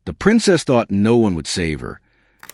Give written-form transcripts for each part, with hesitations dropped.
The princess thought no one would save her,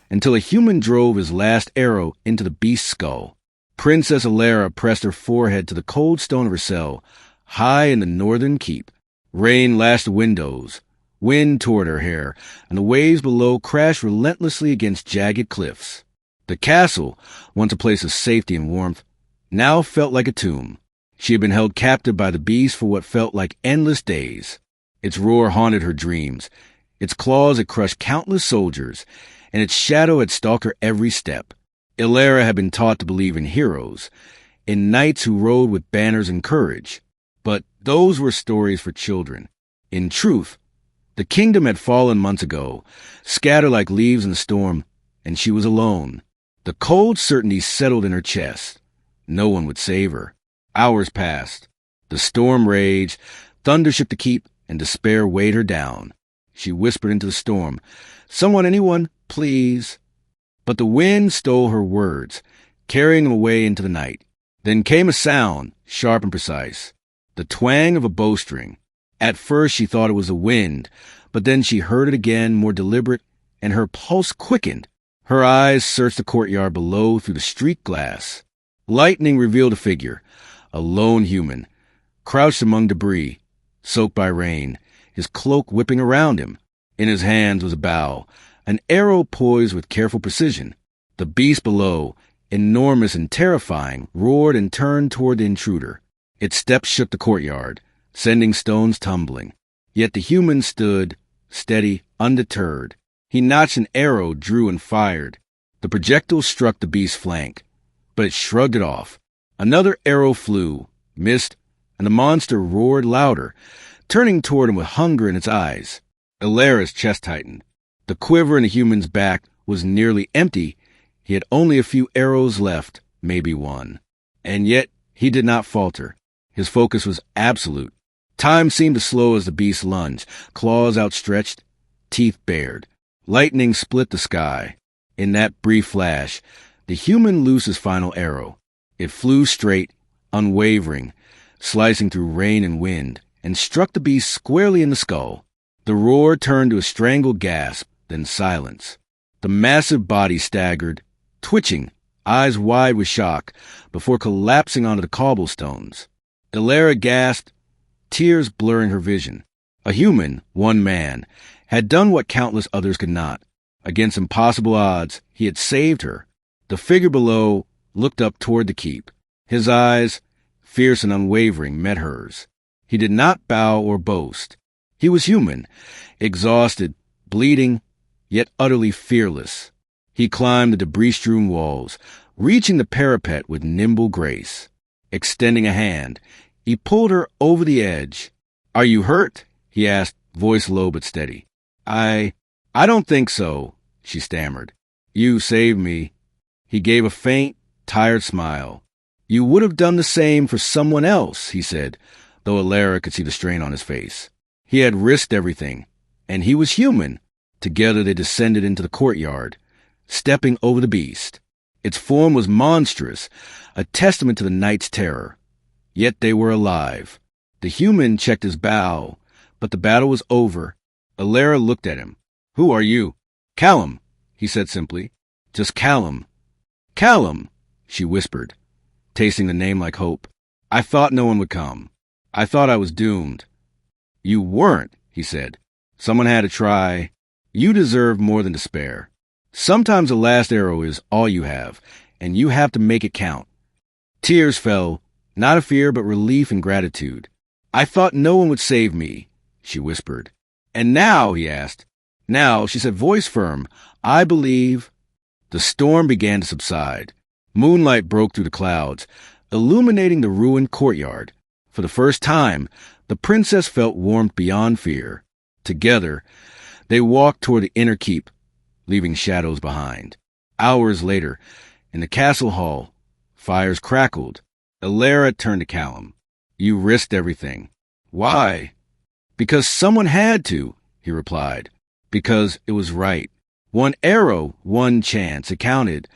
until a human drove his last arrow into the beast's skull. Princess Alara pressed her forehead to the cold stone of her cell, high in the northern keep. Rain lashed the windows, wind tore her hair, and the waves below crashed relentlessly against jagged cliffs. The castle, once a place of safety and warmth, now felt like a tomb. She had been held captive by the beast for what felt like endless days. Its roar haunted her dreams. Its claws had crushed countless soldiers, and its shadow had stalked her every step. Alara had been taught to believe in heroes, in knights who rode with banners and courage. But those were stories for children. In truth, the kingdom had fallen months ago, scattered like leaves in the storm, and she was alone. The cold certainty settled in her chest. No one would save her. Hours passed. The storm raged, thunder shook the keep, and despair weighed her down. She whispered into the storm, "Someone, anyone, please." But the wind stole her words, carrying them away into the night. Then came a sound, sharp and precise, the twang of a bowstring. At first she thought it was the wind, but then she heard it again, more deliberate, and her pulse quickened. Her eyes searched the courtyard below through the street glass. Lightning revealed a figure, a lone human, crouched among debris, soaked by rain, his cloak whipping around him. In his hands was a bow, an arrow poised with careful precision. The beast below, enormous and terrifying, roared and turned toward the intruder. Its steps shook the courtyard, sending stones tumbling. Yet the human stood, steady, undeterred. He notched an arrow, drew, and fired. The projectile struck the beast's flank, but it shrugged it off. Another arrow flew, missed, and the monster roared louder, turning toward him with hunger in its eyes. Alara's chest tightened. The quiver in the human's back was nearly empty. He had only a few arrows left, maybe one. And yet he did not falter. His focus was absolute. Time seemed to slow as the beast lunged, claws outstretched, teeth bared. Lightning split the sky. In that brief flash, the human loosed his final arrow. It flew straight, unwavering, slicing through rain and wind, and struck the beast squarely in the skull. The roar turned to a strangled gasp, then silence. The massive body staggered, twitching, eyes wide with shock, before collapsing onto the cobblestones. Alara gasped, tears blurring her vision. A human, one man, had done what countless others could not. Against impossible odds, he had saved her. The figure below looked up toward the keep. His eyes, fierce and unwavering, met hers. He did not bow or boast. He was human, exhausted, bleeding, yet utterly fearless. He climbed the debris-strewn walls, reaching the parapet with nimble grace. Extending a hand, he pulled her over the edge. "Are you hurt?" he asked, voice low but steady. I don't think so," she stammered. "You saved me." He gave a faint, tired smile. "You would have done the same for someone else," he said, though Alara could see the strain on his face. He had risked everything, and he was human. Together they descended into the courtyard, stepping over the beast. Its form was monstrous, a testament to the night's terror. Yet they were alive. The human checked his bow, but the battle was over. Alara looked at him. "Who are you?" "Callum," he said simply. "Just Callum." "Callum," she whispered, tasting the name like hope. "I thought no one would come. I thought I was doomed." "You weren't," he said. "Someone had to try. You deserve more than despair. Sometimes the last arrow is all you have, and you have to make it count." Tears fell, not of fear but relief and gratitude. "I thought no one would save me," she whispered. "And now," he asked. "Now," she said, voice firm, "I believe." The storm began to subside. Moonlight broke through the clouds, illuminating the ruined courtyard. For the first time, the princess felt warmth beyond fear. Together, they walked toward the inner keep, leaving shadows behind. Hours later, in the castle hall, fires crackled. Alara turned to Callum. "You risked everything." "Why?" "Because someone had to," he replied. "Because it was right. One arrow, one chance. It counted."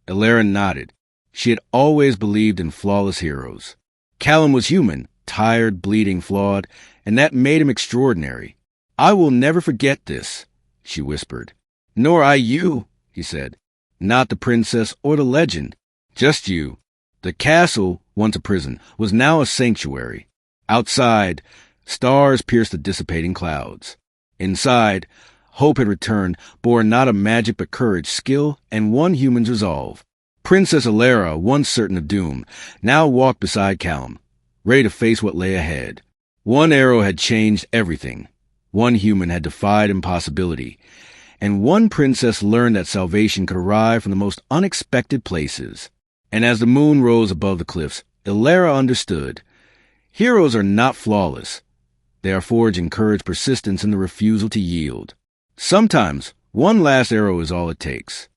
Alara nodded. She had always believed in flawless heroes. Callum was human, tired, bleeding, flawed, and that made him extraordinary. "I will never forget this," she whispered. Nor I you, he said. Not the princess or the legend. Just you. The castle, once a prison, was now a sanctuary. Outside, stars pierced the dissipating clouds. Inside, hope had returned, born not of magic but courage, skill, and one human's resolve. Princess Alara, once certain of doom, now walked beside Callum, ready to face what lay ahead. One arrow had changed everything. One human had defied impossibility. And one princess learned that salvation could arrive from the most unexpected places. And as the moon rose above the cliffs, Alara understood. Heroes are not flawless. They are forged in courage, persistence, and the refusal to yield. Sometimes, one last arrow is all it takes.